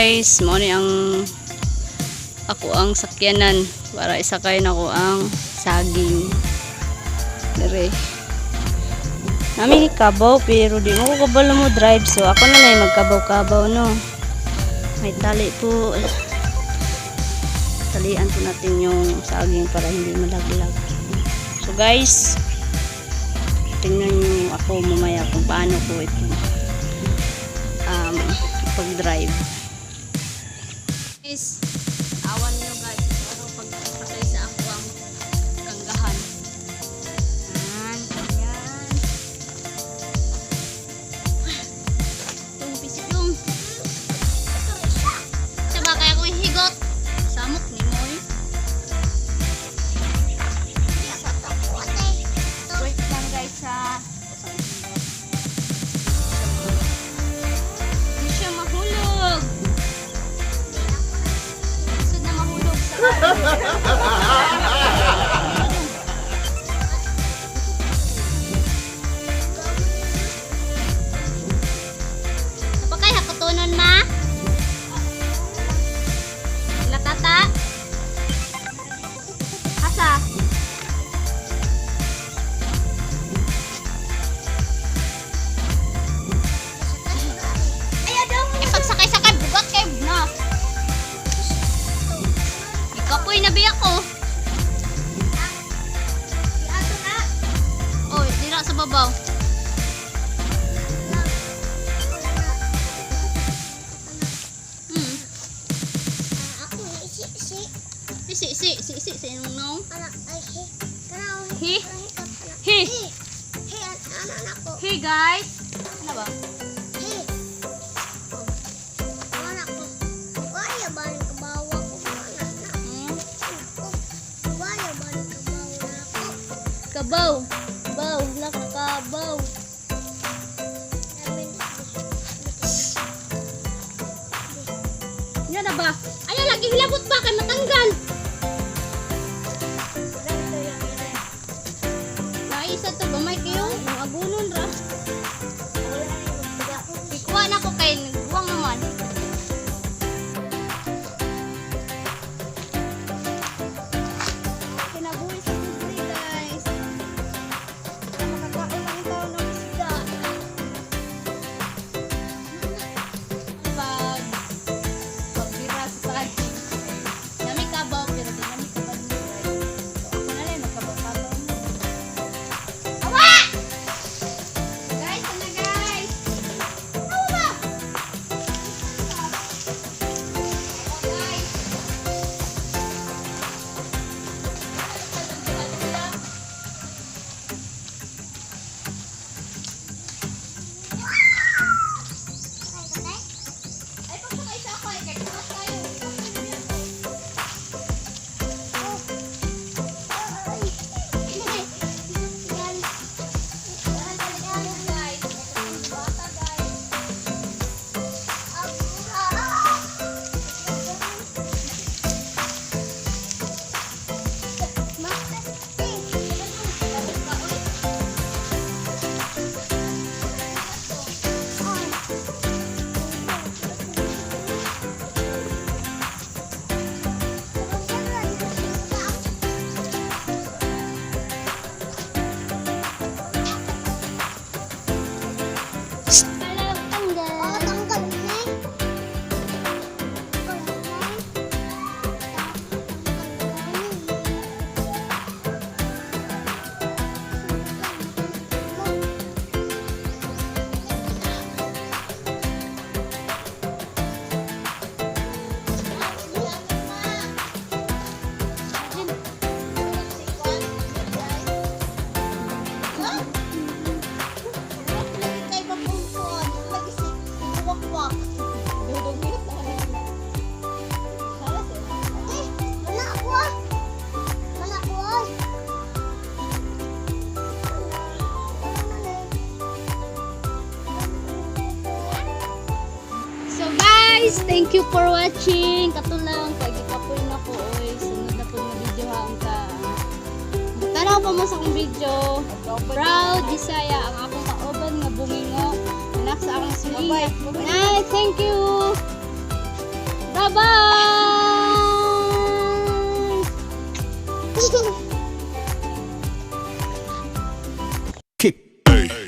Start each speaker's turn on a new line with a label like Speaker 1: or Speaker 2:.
Speaker 1: guys, mo ni ang ako ang sakyanan para isakay na ko ang saging. Dire. Nami kabaw pero di mo ko kabalo mo drive, so ako na lang magkabaw-kabaw no. May tali po. Talian po natin yung saging para hindi malaglag. So guys, tingnan nyo ako mamaya kung paano ko ito pag-drive. Guys, awan nyo guys, ano pagpasay sa ako ang kanggahan. Ayan. Yung pisip yung siya ba kaya ko higot? Samok ni Moy. Wait lang guys ha. Hindi siya mahulog. Gusto na mahulog sa napakay hakutunon ma? Tata? Asa? Ayaw daw. Ipagsakay-sakay, bugat kayo na. Ikapoy na biyak ko. Ato na. Oy, dira sa babaw. Si nung He guys. Ano ba?
Speaker 2: Anak ko. Wala balik ke bawah ko anak. Wala balik ke bawah ako.
Speaker 1: Kabaw. Baw, kabaw. Yan na ba? Ayan lagi hilabot ba kay matanggal. Isa to gamay kayo, agunon ra. Ikuha na ko kay buwang naman. Kinabuhi sa buhay guys. Makakaon lang ito ng isda. Pagbira sa saging. Nami kabaw pero di nami kabaw ni guys. So ako na lang magkabaw-kabaw. Guys, thank you for watching. Katulang kay gikapoy na ko oy. Sunod na po nga video haon ka. Tanaw pa mo sa akong video. Proud Bisaya ang akong kauban nga bumingo. Anak sa akong suliya. Thank you. Bye-bye!
Speaker 3: Kick. Hey.